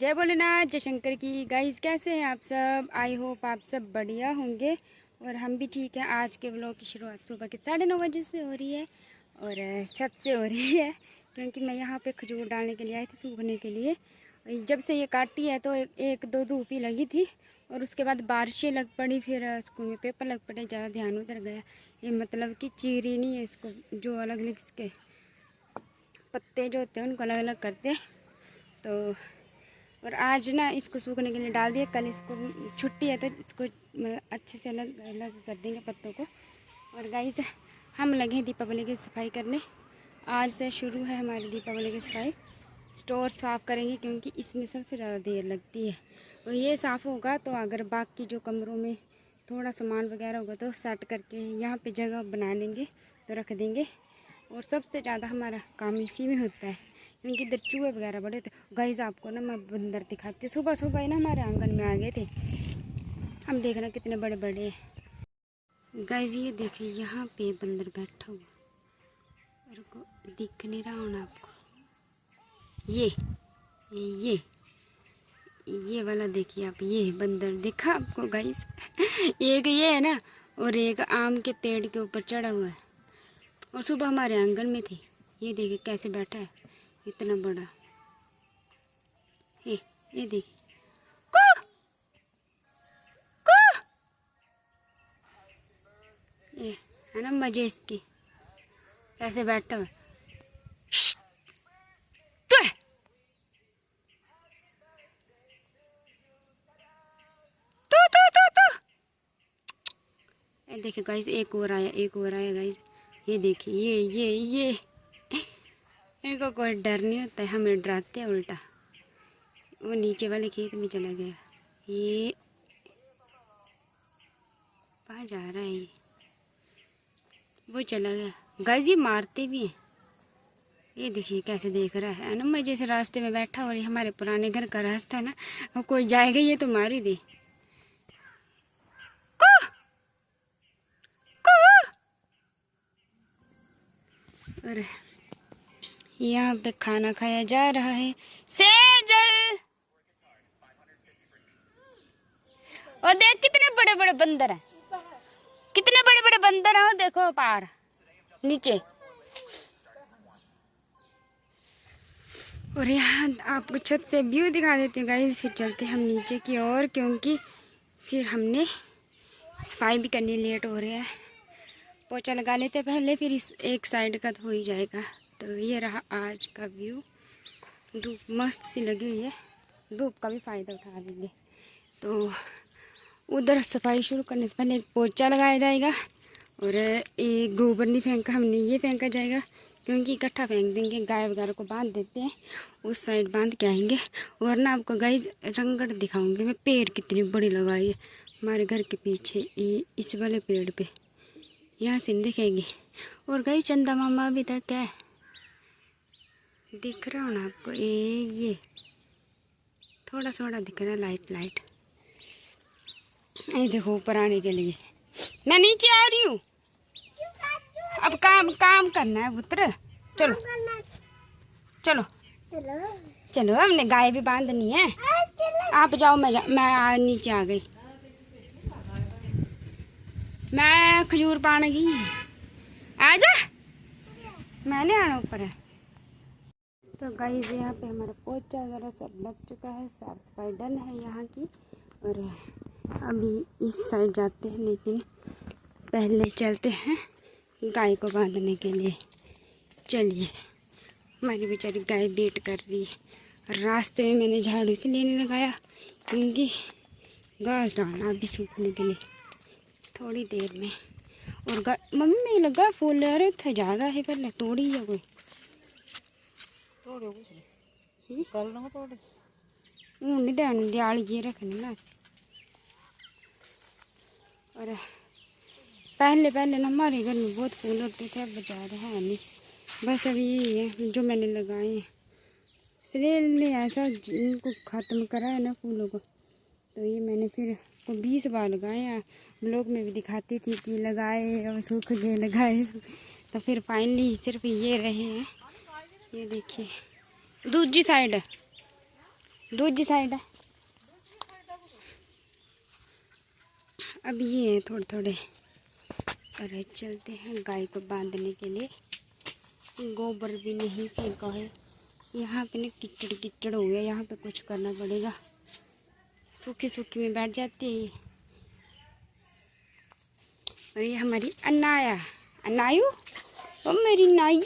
जय भोलेनाथ, जय शंकर की। गाइस कैसे हैं आप सब? आई होप आप सब बढ़िया होंगे और हम भी ठीक हैं। आज के व्लॉग की शुरुआत सुबह के 9:30 बजे से हो रही है और छत से हो रही है क्योंकि मैं यहाँ पे खजूर डालने के लिए आई थी, सूखने के लिए। जब से ये काटी है तो एक दो धूप ही लगी थी और उसके बाद बारिशें लग पड़ी, फिर स्कूल में पेपर लग पड़े, ज़्यादा ध्यान उधर गया। ये मतलब कि चीरी नहीं है इसको, जो अलग अलग इसके पत्ते जो होते हैं उनको अलग अलग करते हैं। तो और आज ना इसको सूखने के लिए डाल दिया, कल इसको छुट्टी है तो इसको अच्छे से अलग अलग कर देंगे पत्तों को। और गाइस हम लगे हैं दीपावली की सफाई करने। आज से शुरू है हमारी दीपावली की सफाई। स्टोर साफ़ करेंगे क्योंकि इसमें सबसे ज़्यादा देर लगती है और ये साफ़ होगा तो अगर बाकी जो कमरों में थोड़ा सामान वगैरह होगा तो सेट करके यहाँ पे जगह बना लेंगे तो रख देंगे। और सबसे ज़्यादा हमारा काम इसी में होता है क्योंकि इधर चूहे वगैरह बड़े थे। गाइस आपको ना मैं बंदर दिखाती हूँ। सुबह सुबह ही ना हमारे आंगन में आ गए थे, हम देखना कितने बड़े बड़े हैं। गाइस ये देखिए यहाँ पे बंदर बैठा हुआ, मेरे को दिख नहीं रहा होना आपको। ये ये वाला देखिए आप, ये बंदर दिखा आपको गाइस? एक ये है ना और एक आम के पेड़ के ऊपर चढ़ा हुआ है और सुबह हमारे आंगन में थी। ये देखिए कैसे बैठा है, इतना बड़ा। ये देखिए ये है ना मजे इसकी, कैसे बैठा हुआ। तो ये देखिए गाइस, एक और आया गाइस। ये देखिए ये इनको कोई डर नहीं होता है, हमें डराते हैं उल्टा। वो नीचे वाले खेत में चला गया। ये कहाँ जा रहा है? ये वो चला गया गाइस। ये मारते भी हैं, ये देखिए कैसे देख रहा है ना। मैं जैसे रास्ते में बैठा और ये हमारे पुराने घर का रास्ता है ना, और कोई जाएगा ये तो मार ही दे। और यहाँ पे खाना खाया जा रहा है। सेजल और देख कितने बड़े बड़े बंदर हैं, कितने बड़े बड़े बंदर हैं। देखो पार नीचे। और यहाँ आपको छत से व्यू दिखा देते हैं गाइस, फिर चलते हम नीचे की ओर क्योंकि फिर हमने सफाई भी करनी, लेट हो रहा है। पोछा लगा लेते पहले, फिर इस एक साइड का तो हो ही जाएगा। तो ये रहा आज का व्यू। धूप मस्त सी लगी हुई है, धूप का भी फ़ायदा उठा लेंगे। तो उधर सफाई शुरू करने से पहले एक पोछा लगाया जाएगा और एक गोबर नहीं फेंका हमने, ये फेंका जाएगा क्योंकि इकट्ठा फेंक देंगे। गाय वगैरह को बांध देते हैं, उस साइड बांध के आएंगे। और ना आपको गाइस रंगत दिखाऊंगी मैं, पेड़ कितनी बड़ी लगाई है हमारे घर के पीछे, इस वाले पेड़ पे, यहाँ से दिखेंगे। और गाइस चंदा मामा अभी तक है, दिख रहा हो ना आपको? ये थोड़ा थोड़ा दिख रहा है, लाइट। ये देखो ऊपर आने के लिए मैं नीचे आ रही हूँ। अब काम करना है पुत्र। चलो चलो चलो, हमने गाय भी बांधनी है। आप जाओ, मैं नीचे आ गई। मैं खजूर पाने गई, आजा, मैंने आना ऊपर है। तो गाइस यहाँ पे हमारा पोछा वगैरह सब लग चुका है, साफ सफाई डन है यहाँ की। और अभी इस साइड जाते हैं, लेकिन पहले चलते हैं गाय को बांधने के लिए। चलिए, हमारी बेचारी गाय वेट कर रही है। रास्ते में मैंने झाड़ू इसलिए नहीं लगाया क्योंकि घास डालना अभी सूखने के लिए थोड़ी देर में। और मम्मी लगा फूल, अरे थे ज़्यादा है, पहले तोड़ी है कोई नहीं देने दियाली ये रखने ना। और पहले ना हमारे घर में बहुत फूल होते थे, अब बचा रहे हैं नहीं। बस अभी यही है जो मैंने लगाए हैं, इसलिए ऐसा इनको ख़त्म करा है ना फूलों को। तो ये मैंने फिर को 20 बार लगाए हैं। ब्लॉग में भी दिखाती थी कि लगाए और सूख गए, लगाए तो फिर फाइनली सिर्फ ये रहे हैं। ये देखिए दूसरी साइड है, दूसरी साइड है। अब ये थोड़े थोड़े अरे चलते हैं गाय को बांधने के लिए। गोबर भी नहीं फेंका है। यहाँ पे ना कीचड़ कीचड़ हो गया, यहाँ पे कुछ करना पड़ेगा। सूखी सूखी में बैठ जाती है ये। और ये हमारी अनाया, अनायु, ओ मेरी नायु।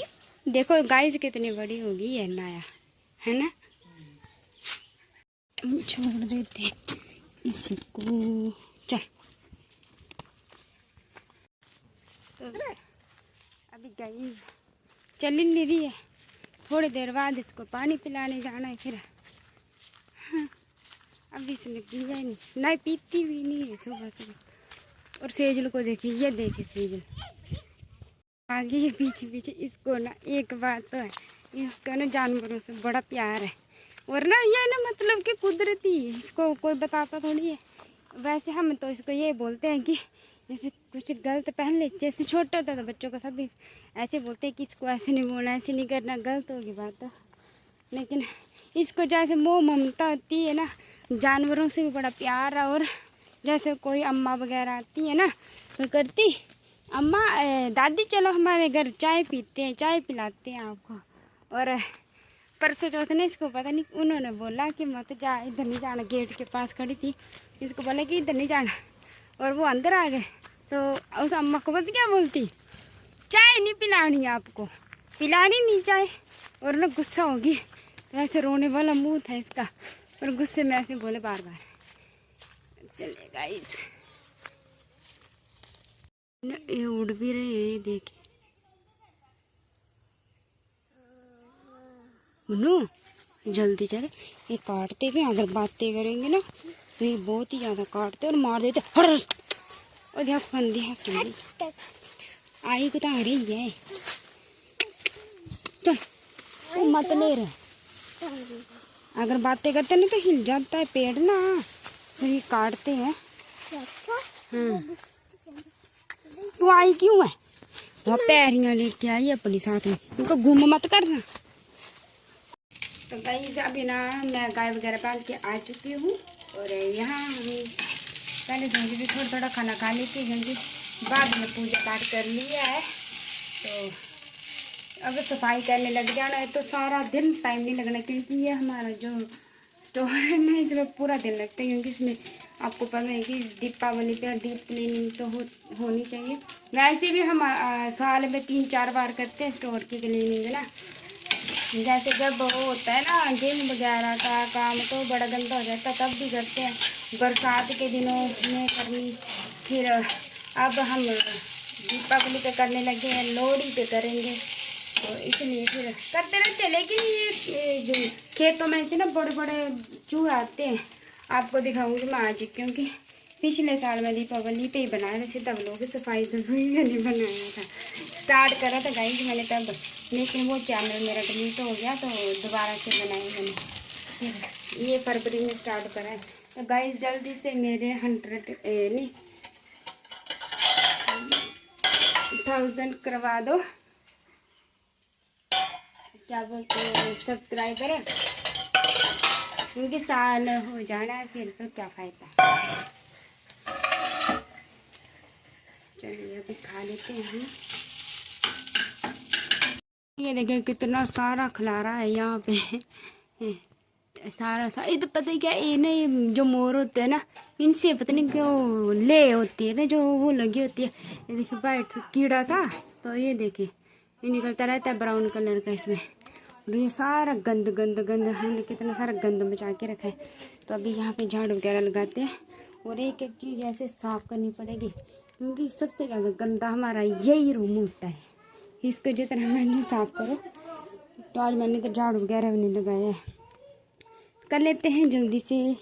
देखो गाय से कितनी बड़ी होगी ये अनाया, है ना। हम छोड़ देते इसी को। चल तो अभी गाय चल नहीं रही है, थोड़ी देर बाद इसको पानी पिलाने जाना है फिर। हाँ, अभी इसने पिया ही नहीं पीती भी नहीं है सुबह सुबह। और सेजल को देखिए, ये देखे सेजल आगे पीछे पीछे। इसको ना एक बात तो है, इसका ना जानवरों से बड़ा प्यार है। वरना ये ना मतलब कि कुदरती, इसको कोई बताता थोड़ी है। वैसे हम तो इसको ये बोलते हैं कि जैसे कुछ गलत पहन ले, जैसे छोटा होता था बच्चों को सभी ऐसे बोलते हैं कि इसको ऐसे नहीं बोलना, ऐसे नहीं करना, गलत होगी बात तो। लेकिन इसको जैसे मोह ममता होती है ना, जानवरों से भी बड़ा प्यार है। और जैसे कोई अम्मा वगैरह आती है ना तो करती, अम्मा दादी चलो हमारे घर चाय पीते हैं, चाय पिलाते हैं आपको। और परसों चौथ ने इसको पता नहीं उन्होंने बोला कि मत जा, इधर नहीं जाना। गेट के पास खड़ी थी, इसको बोला कि इधर नहीं जाना, और वो अंदर आ गए। तो उस अम्मा को पता क्या बोलती, चाय नहीं पिलानी आपको, पिलानी नहीं चाय। और ना गुस्सा होगी, तो ऐसे रोने वाला मुंह था इसका, और गुस्से में ऐसे बोले बार बार। चलेगा इस ये उड़ भी रहे हैं, देखे मनु जल्दी चले। ये काटते भी, अगर बातें करेंगे ना तो ये बहुत ही ज़्यादा काटते और मार देते। हर और देखो फंदी है, फंदी आई को तो आ रही है। चल वो मत ले रहे, अगर बातें करते ना तो हिल जाता है पेड़ ना, फिर ये काटते हैं। हाँ तू आई क्यों है, वो पैरियाँ लेके आई अपनी साथ में, उनको गुम मत करना। तो गाइस अभी ना मैं गाय वगैरह पाल के आ चुकी हूँ। और यहाँ हम पहले सोचे भी थोड़ा थोड़ा खाना खा लेते हैं, क्योंकि बाद में पूजा पाठ कर लिया है। तो अब सफाई करने लग जाना है, तो सारा दिन टाइम नहीं लगना, क्योंकि ये हमारा जो स्टोर है ना इसमें पूरा दिन लगता है। क्योंकि इसमें आपको पता है कि दीपावली पे डीप क्लीनिंग तो होनी चाहिए। वैसे भी हम साल में 3-4 बार करते हैं स्टोर की क्लीनिंग ना। जैसे जब वो होता है ना गेहूँ वगैरह का काम, तो बड़ा गंदा हो जाता है, तब भी करते हैं। बरसात के दिनों में करनी, फिर अब हम दीपावली पे करने लगे हैं, लोहड़ी पे करेंगे, तो इसलिए फिर करते रहते। लेकिन ये जो खेतों में से ना बड़े बड़े चूहे आते हैं, आपको दिखाऊंगी मैं आज, क्योंकि पिछले साल मैं दीपावली पे ही बनाया था, सीधा लोग सफाई नहीं बनाया था, स्टार्ट करा था गाइस मैंने तब। लेकिन वो चैनल मेरा डिलीट हो गया, तो दोबारा से बनाया मैंने, फिर ये फरवरी में स्टार्ट करा है। तो गाइस जल्दी से मेरे 1000 करवा दो, क्या बोलते हैं, सब्सक्राइबर, क्योंकि साल हो जाना है फिर तो क्या फ़ायदा। चलिए अभी खा लेते हैं। ये देखिए कितना सारा खिलारा है यहाँ पे सारा इधर पता है क्या, ये ना ये जो मोर होते हैं ना, इनसे पता नहीं क्यों ले होती है ना, जो वो लगी होती है। ये देखिए वाइट कीड़ा सा, तो ये देखिए ये निकलता रहता है ब्राउन कलर का इसमें। और ये सारा गंद गंद गंद हमने कितना सारा गंद मचा के रखा है। तो अभी यहाँ पे झाड़ू वगैरह लगाते हैं, और एक एक चीज़ ऐसे साफ़ करनी पड़ेगी, क्योंकि सबसे ज़्यादा गंदा हमारा यही रूम होता है। इसको जितना मैंने साफ़ करो, तो आज मैंने तो झाड़ू वगैरह भी नहीं लगाया है। कर लेते हैं जल्दी से।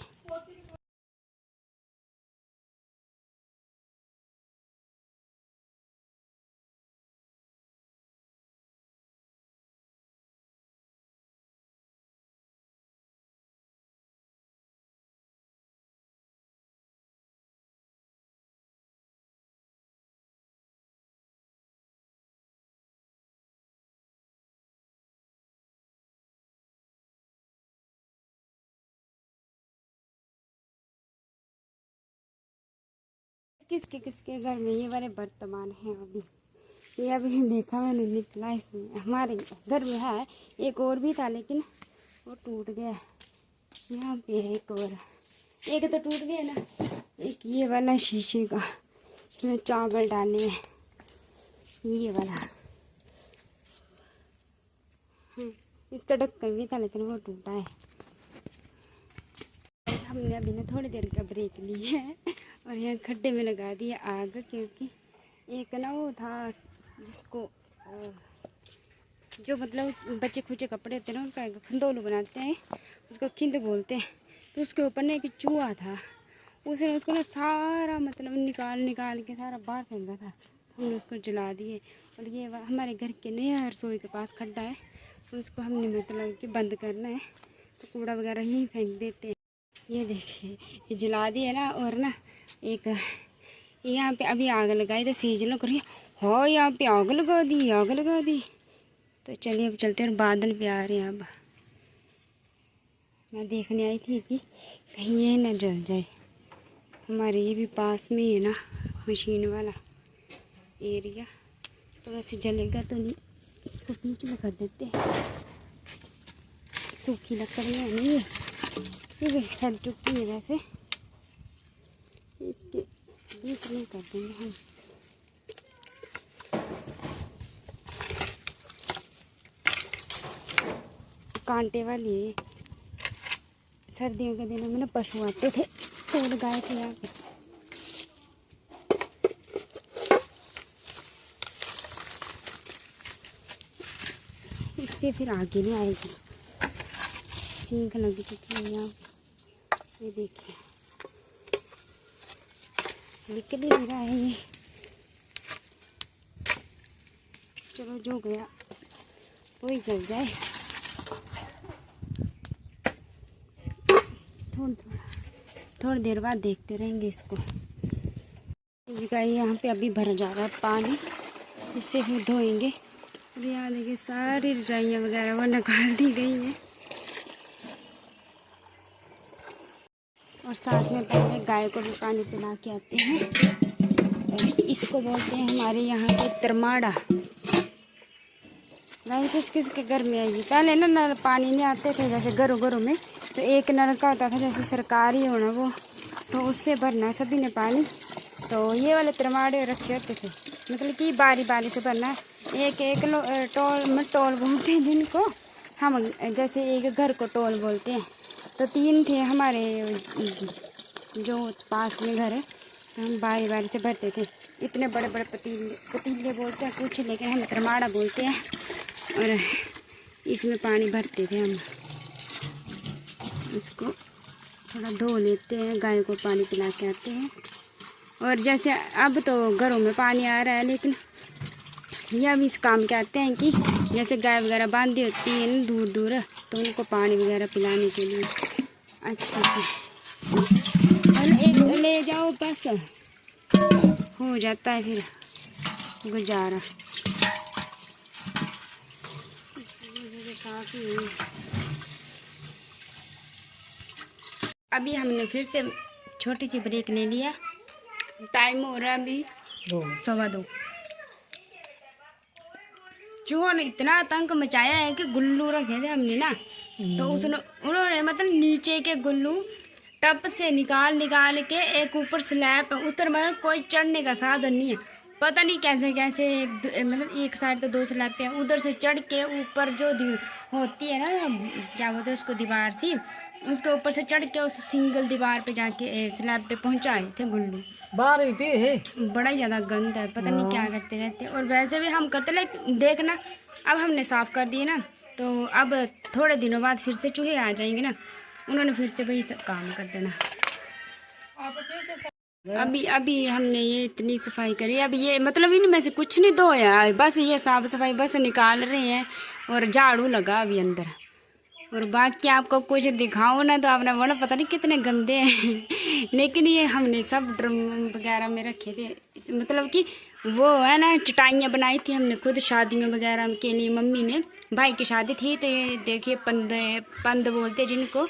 किसके किसके घर में ये वाले बर्तमान हैं। ये अभी देखा मैंने निकला इसमें, हमारे घर में है। एक और भी था लेकिन वो टूट गया। यहाँ पे है एक और, एक तो टूट गया ना, एक ये वाला शीशे का, इसमें चावल डाले हैं, ये वाला। इसका ढक्कन भी था लेकिन वो टूटा है। हमने अभी ना थोड़ी देर का ब्रेक लिया है और यहाँ खड्डे में लगा दिया आग, क्योंकि एक ना वो था जिसको जो मतलब बच्चे खुचे कपड़े होते हैं ना, उनका खंदोलू बनाते हैं, उसको खिंद बोलते हैं। तो उसके ऊपर ना एक चूहा था, उसने उसको ना सारा मतलब निकाल के सारा बाहर फेंका था। हमने उसको जला दिए। और ये हमारे घर के नया रसोई के पास खड्डा है, उसको हमने मतलब कि बंद करना है, तो कूड़ा वगैरह यहीं फेंक देते हैं। ये देखिए ये जला दिए ना। और ना एक यहाँ पे अभी आग लगाई तो सीजन करिए, हाँ यहाँ पे आग लगा दी। तो चलिए अब चलते हैं। बादल भी आ रहे हैं। अब मैं देखने आई थी कि कहीं ये ना जल जाए। हमारे ये भी पास में है ना मशीन वाला एरिया, तो वैसे जलेगा तो नहीं, इसको बीच में कर देते हैं। सूखी लकड़ियाँ नहीं ये भी सड़ चुकी है, वैसे इसके बीच में कर देंगे हम। कांटे वाली सर्दियों के दिनों में ना पशु आते थे तो लगाए थे यहाँ पे। इससे फिर आगे नहीं आएगी, सींग लग चुकी है यहाँ पे। ये देखिए निकल ही नहीं रहा है ये। चलो जो गया वही जल जाए। थोड़ी देर बाद देखते रहेंगे इसको। यहाँ पे अभी भर जा रहा है पानी, इससे फिर धोएंगे। अभी यहाँ देखिए सारी रजाइयाँ वगैरह वो निकाल दी गई हैं। और साथ में पहले गाय को भी पानी पिला के आते हैं। इसको बोलते हैं हमारे यहाँ पे तरमाड़ा। गाय किस किस के घर में आएगी। पहले ना नल पानी नहीं आते थे जैसे घरों में, तो एक नलका होता था जैसे सरकारी होना वो, तो उससे भरना सभी ने पानी। तो ये वाले तरमाड़े रखे होते थे, मतलब कि बारी बारी से भरना। एक टोल बोलते हैं जिनको हम, जैसे एक घर को टोल बोलते हैं। तो 3 थे हमारे जो पास में घर है, तो हम बारी बारी से भरते थे। इतने बड़े बड़े पतीले बोलते हैं कुछ, लेकिन हम तरमाड़ा बोलते हैं। और इसमें पानी भरते थे हम। इसको थोड़ा धो लेते हैं, गाय को पानी पिला के आते हैं। और जैसे अब तो घरों में पानी आ रहा है, लेकिन यह भी इस काम के आते हैं कि जैसे गाय वगैरह बांधी होती है ना दूर दूर, तो उनको पानी वगैरह पिलाने के लिए अच्छे से। और एक ले जाओ बस हो जाता है फिर गुजारा। अभी हमने फिर से छोटी सी ब्रेक ले लिया। टाइम हो रहा है अभी 2:15। चूहों ने इतना आतंक मचाया है कि गुल्लू रखे थे हमने ना, तो उन्होंने मतलब नीचे के गुल्लू टप से निकाल के एक ऊपर स्लैब उतर, मतलब कोई चढ़ने का साधन नहीं है। पता नहीं कैसे कैसे मतलब एक साइड तो 2 स्लैब पे उधर से चढ़ के ऊपर जो होती है ना, क्या बोलते हैं उसको, दीवार सी, उसके ऊपर से चढ़ के उस सिंगल दीवार पे जाके स्लैब पे पहुंचाए थे गुल्लू। बाहर भी है, बड़ा ही ज़्यादा गंद है, पता नहीं क्या करते रहते। और वैसे भी हम करते देखना, अब हमने साफ़ कर दिए ना, तो अब थोड़े दिनों बाद फिर से चूहे आ जाएंगे ना, उन्होंने फिर से वही सब काम कर देना। अभी हमने ये इतनी सफाई करी। अब ये मतलब इनमें से कुछ नहीं धोया, बस ये साफ सफाई बस निकाल रहे हैं और झाड़ू लगा अभी अंदर। और बाकी आपको कुछ दिखाऊं ना तो आपने बोला पता नहीं कितने गंदे हैं। लेकिन ये हमने सब ड्रम वगैरह में रखे थे, मतलब कि वो है ना चटाइयाँ बनाई थी हमने खुद शादियों वगैरह के लिए। मम्मी ने, भाई की शादी थी तो ये देखिए पंद बोलते जिनको,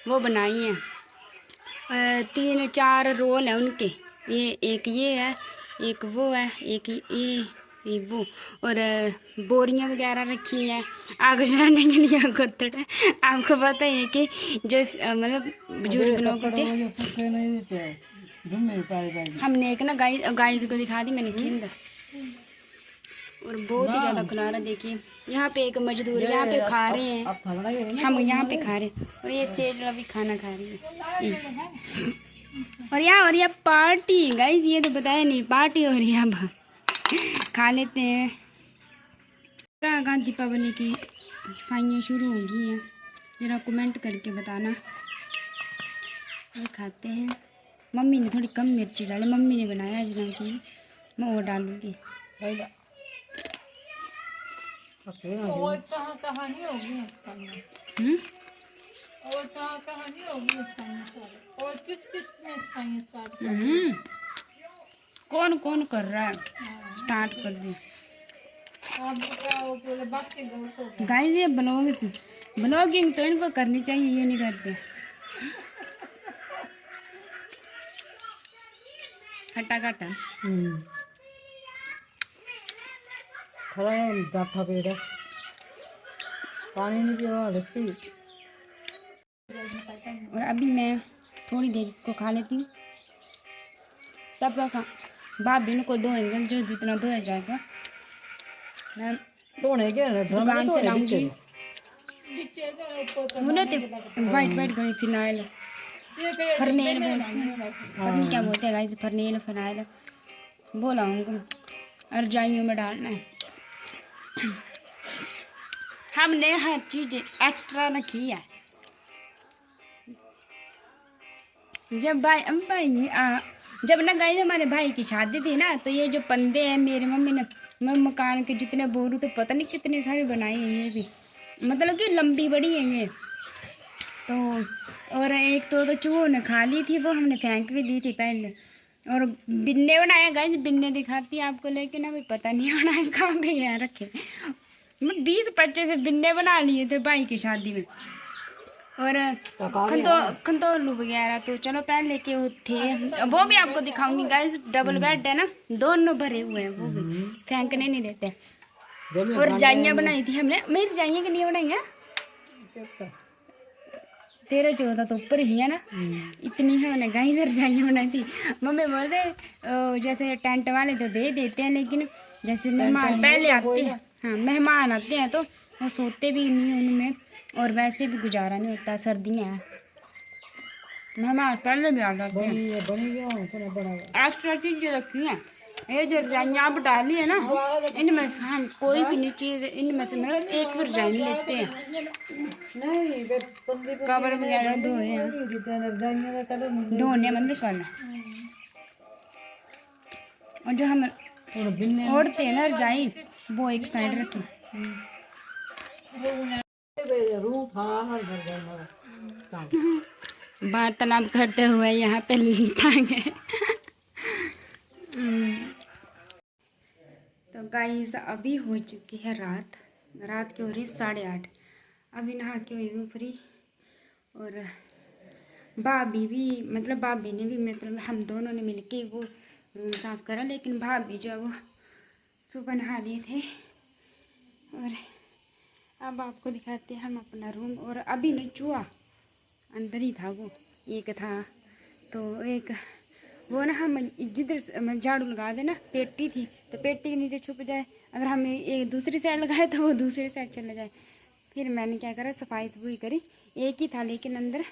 वो बनाई हैं। 3-4 रोल हैं उनके, ये है, एक वो है, एक ये वो, और बोरियां वगैरह रखी हैं आग जलाने के लिए। गुत्तड़ है, आपको पता है कि जो मतलब बुजुर्ग लोग होते हैं, हमने एक ना गाय को दिखा दी मैंने खिंद, और बहुत ही ज़्यादा खुलारा। देखिए यहाँ पे एक मजदूर यहाँ पे खा रहे हैं, हम यहाँ पे खा रहे हैं, और ये सेठ भी खाना खा रही है। और यहाँ पार्टी गाइस, ये तो बताया नहीं, पार्टी हो रही है। अब खा लेते हैं। कहाँ दीपावली की सफाइयाँ शुरू हो गई हैं, ज़रा कमेंट करके बताना। और खाते हैं। मम्मी ने थोड़ी कम मिर्ची डाली, मम्मी ने बनाया आज नमकीन, मैं वो डालूँगी। और कहानी होगी और किस ने स्टार्ट कौन कर रहा है, स्टार्ट कर दे गाइस। ये ब्लॉगिंग तो इनको करनी चाहिए, ये नहीं करते। खट्टा खट्टा खड़ा है, डाठा पेड़ है, पानी नहीं पिया लगती। और अभी मैं थोड़ी देर इसको खा लेती हूँ, तब तक भाभी इनको धोएंगे, जो जितना धोया जाएगा मैं धोने के दुकान से लाऊंगी। वाइट गई फिनाइल, फरनेल पता क्या बोलते हैं गाइस, फरनेल फिनाइल वो लाऊंगी, रजाइयों में डालना है। हमने हर चीज़ एक्स्ट्रा रखी है। जब ना गाइस हमारे भाई की शादी थी ना, तो ये जो पंदे हैं मेरी मम्मी ने, मैं मकान के जितने बोलूँ तो पता नहीं कितने सारे बनाए हैं। ये भी मतलब कि लंबी बड़ी है ये तो। और एक तो चूहों ने खा ली थी, वो हमने फेंक भी दी थी पहले। और बिन्ने बनाए गाइस, बिन्ने दिखाती है आपको, लेकिन अभी पता नहीं बनाए कहाँ पे यहाँ रखे। मैं 20-25 बिन्ने बना लिए थे भाई की शादी में। और खंतोलू वगैरह तो चलो पहले के थे, वो भी आपको दिखाऊंगी गाइस। डबल बेड है ना, दोनों भरे हुए हैं, वो भी फेंकने नहीं देते। और जाइयाँ बनाई थी हमने, मेरी जाइयाँ के लिए बनाई है 13-14 तो ऊपर ही है ना, इतनी है मैंने गाइस रजाइयाँ बनाई थी। मम्मी बोलते जैसे टेंट वाले तो दे देते हैं, लेकिन जैसे मेहमान पहले आते हैं, हाँ मेहमान आते हैं तो वो सोते भी नहीं हैं उनमें, और वैसे भी गुजारा नहीं होता, सर्दियाँ हैं, मेहमान पहले भी आ जाते हैं। एक्स्ट्रा चीज़ें रखी हैं, ये जो रजाइयाँ आप डाली है ना, इनमें से हम कोई भी नहीं चीज़, इनमें से मतलब एक भी रजाई नहीं लेते हैं। कवर वगैरह धोए हैं, धोने मतलब करना। और जो हम ओढ़ते हैं ना रजाई, वो एक साइड रखी। वार्तालाप करते हुए यहाँ पे टांगे। तो गाइस अभी हो चुकी है रात की हो रही है 8:30। अभी नहा के हुई हूँ फ्री। और भाभी भी मतलब भाभी ने भी मतलब हम दोनों ने मिलके वो रूम साफ करा, लेकिन भाभी जो वो सुबह नहा लिए थे। और अब आपको दिखाते हैं हम अपना रूम। और अभी न चूहा अंदर ही था, वो एक था तो एक वो ना, हम जिधर झाड़ू लगा देना, पेटी थी तो पेटी के नीचे छुप जाए, अगर हम एक दूसरी साइड लगाए तो वो दूसरी साइड चला जाए। फिर मैंने क्या करा, सफाई करी, एक ही था लेकिन अंदर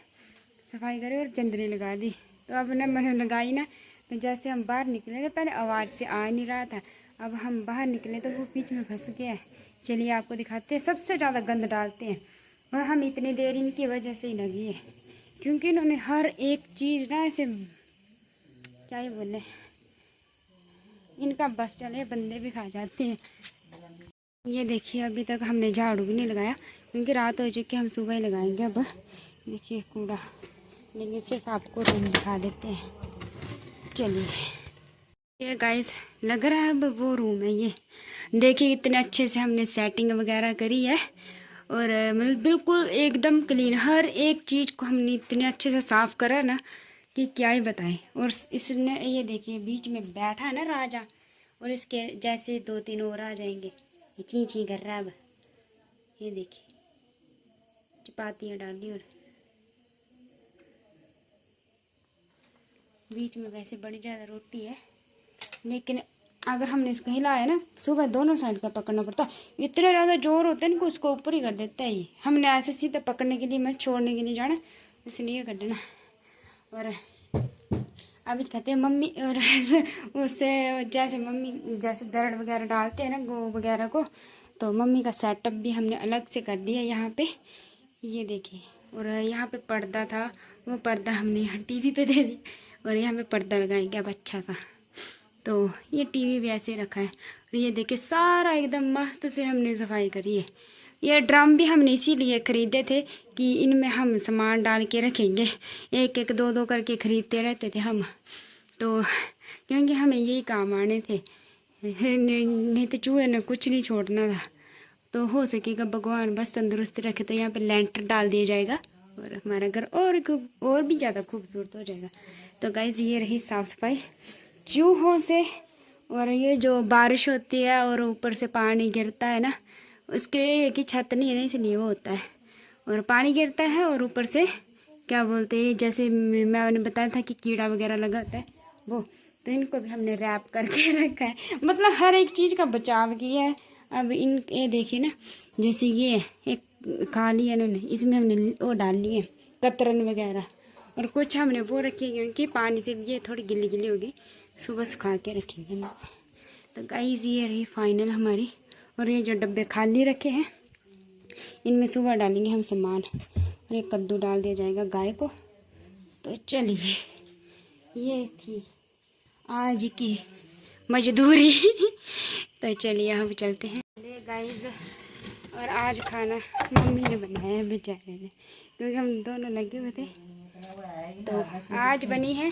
सफाई करी और चंदनी लगा दी। तो अब ना मैंने लगाई ना, तो जैसे हम बाहर निकले तो पहले आवाज़ से आ नहीं रहा था, अब हम बाहर निकले तो वो बीच में फंस गया है। चलिए आपको दिखाते हैं। सबसे ज़्यादा गंद डालते हैं और हम इतनी देर इनकी वजह से ही लगी है, क्योंकि इन्होंने हर एक चीज़ ना ऐसे क्या ही बोले, इनका बस चले बंदे भी खा जाते हैं। ये देखिए अभी तक हमने झाड़ू भी नहीं लगाया, क्योंकि रात हो चुकी, हम सुबह ही लगाएंगे। अब देखिए कूड़ा, लेकिन सिर्फ आपको रूम दिखा देते हैं। चलिए ये गाइस लग रहा है अब वो रूम है। ये देखिए इतने अच्छे से हमने सेटिंग वगैरह करी है, और मतलब बिल्कुल एकदम क्लीन, हर एक चीज़ को हमने इतने अच्छे से साफ़ करा ना कि क्या ही बताएं। और इसने ये देखिए बीच में बैठा है ना राजा, और इसके जैसे 2-3 और आ जाएंगे। ये ची ची कर रहा है अब। ये देखिए चपातियाँ डाली, और बीच में वैसे बड़ी ज़्यादा रोटी है, लेकिन अगर हमने इसको हिलाया ना, सुबह दोनों साइड का पकड़ना पड़ता है। इतना ज़्यादा जोर होता है ना कि उसको ऊपर ही कर देता है ये। हमने ऐसे सीधे पकड़ने के लिए, मैं छोड़ने के लिए जाना, इसलिए कर देना। और अभी कहते हैं मम्मी, और उससे जैसे मम्मी जैसे दरड़ वगैरह डालते हैं ना गो वगैरह को, तो मम्मी का सेटअप भी हमने अलग से कर दिया यहाँ पे। ये देखिए, और यहाँ पे पर्दा था, वो पर्दा हमने यहाँ टीवी पे दे दिया, और यहाँ पे पर्दा लगाएंगे अब अच्छा सा। तो ये टीवी भी ऐसे रखा है। और ये देखिए सारा एकदम मस्त से हमने सफाई करी है। ये ड्रम भी हमने इसीलिए ख़रीदे थे कि इनमें हम सामान डाल के रखेंगे। एक एक दो दो करके ख़रीदते रहते थे हम, तो क्योंकि हमें यही काम आने थे, नहीं तो चूहे ने कुछ नहीं छोड़ना था। तो हो सकेगा भगवान बस तंदुरुस्त रखे तो यहाँ पे लेंटर डाल दिया जाएगा, और हमारा घर और भी ज़्यादा खूबसूरत हो जाएगा। तो गाइस ये रही साफ़ सफाई चूहों से। और ये जो बारिश होती है और ऊपर से पानी गिरता है ना, उसके एक ही छत नहीं है ना, इसलिए वो होता है। और पानी गिरता है और ऊपर से क्या बोलते हैं, जैसे मैंने बताया था कि कीड़ा वगैरह लगा होता है वो, तो इनको भी हमने रैप करके रखा है। मतलब हर एक चीज़ का बचाव किया है। अब ये देखिए ना, जैसे ये एक खा लिया इन्होंने, इसमें हमने वो डाल लिए कतरन वगैरह, और कुछ हमने वो रखी क्योंकि पानी से ये थोड़ी गिल्ली गिल्ली होगी, सुबह सुखा के रखेंगे। तो गाइस ये रही फाइनल हमारी। और ये जो डब्बे खाली रखे हैं, इनमें सुबह डालेंगे हम सामान, और एक कद्दू डाल दिया जाएगा गाय को। तो चलिए, ये थी आज की मजदूरी। तो चलिए हम चलते हैं गाइस। और आज खाना मम्मी ने बनाया है बेचारे ने, क्योंकि हम दोनों लगे हुए थे। तो आज बनी है,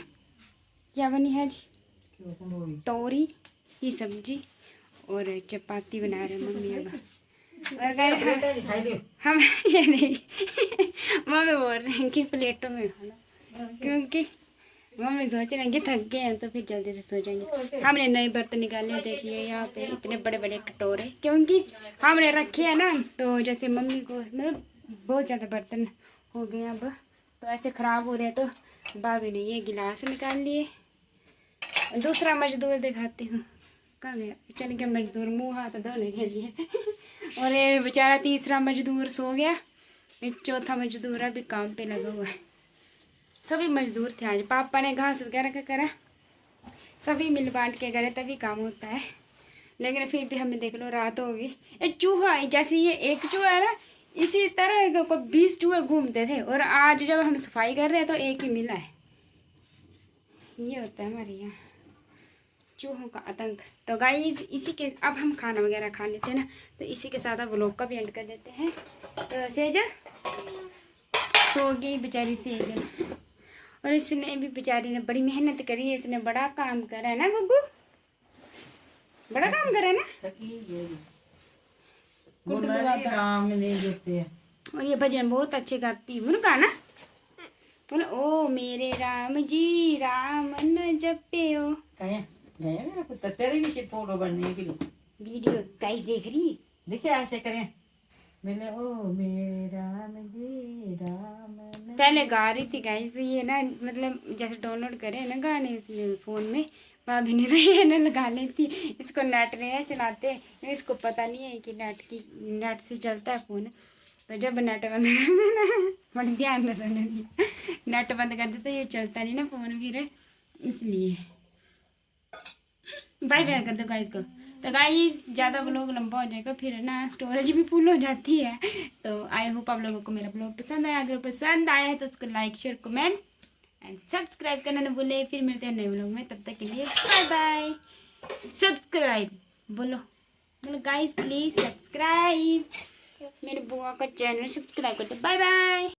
क्या बनी है आज? तोरी की सब्जी और चपाती बना रहे मम्मी। अब और हम ये नहीं मम्मी बोल रहे हैं कि प्लेटों में खाना, क्योंकि मम्मी सोच रहे हैं कि थक गए हैं तो फिर जल्दी से सो जाएंगे। हमने नए बर्तन निकाले, देखिए यहाँ पे इतने बड़े बड़े कटोरे, क्योंकि हमने रखे हैं ना, तो जैसे मम्मी को मतलब बहुत ज़्यादा बर्तन हो गए अब, तो ऐसे ख़राब हो रहे हैं। तो भाभी ने ये गिलास निकाल लिए। दूसरा मजदूर दिखाती हूँ, कहाँ गया? चल गया मजदूर मुँह हाथ धोने के लिए। और ये बेचारा तीसरा मजदूर सो गया, चौथा मजदूर अभी काम पे लगा हुआ है। सभी मजदूर थे आज, पापा ने घास वगैरह का करा, सभी मिल बांट के करे तभी काम होता है। लेकिन फिर भी हमें देख लो रात होगी। एक चूहा, जैसे ये एक चूहा है ना, इसी तरह को 20 चूहे घूमते थे, और आज जब हम सफाई कर रहे हैं तो एक ही मिला है। ये होता है हमारे यहाँ चूहों का आतंक। तो गाइस इसी के, अब हम खाना वगैरह खा लेते हैं ना, तो इसी के साथ अब व्लॉग का भी एंड कर देते हैं। तो सेजल सो गई बेचारी सेजल, और इसने भी बेचारी ने बड़ी मेहनत करी है, इसने बड़ा काम करा है ना गुग्गू, बड़ा काम करा है ना। और ये भजन बहुत अच्छे गाती है उनका ना, बोलो ओ मेरे राम जी राम न जपियो। तेरी भी फोटो बननी है वीडियो गाइस देख रही है, देखिए ऐसे करें मैंने ओ मेरे राम जी राम। पहले गा रही थी गाइस, ये ना मतलब जैसे डाउनलोड करे ना गाने उसमें फ़ोन में, भाभी ने तो ये ना लगा लेती, इसको नेट नहीं चलाते, इसको पता नहीं है कि नेट से चलता है फ़ोन। तो जब नेट बंद कर देना, बड़ी ध्यान में सुन रही, नेट बंद कर देते ये चलता नहीं ना फ़ोन, फिर इसलिए बाय बाय कर दो गाइस को। तो गाइस ज़्यादा व्लॉग लंबा हो जाएगा, फिर ना स्टोरेज भी फुल हो जाती है। तो आई होप आप लोगों को मेरा व्लॉग पसंद आया, अगर पसंद आया है तो उसको like share comment and subscribe करना न भूले। फिर मिलते हैं नए व्लॉग में, तब तक के लिए बाय बाय। सब्सक्राइब बोलो बोलो गाइस, प्लीज़ सब्सक्राइब, मेरे बुआ का चैनल सब्सक्राइब कर दो। Bye bye.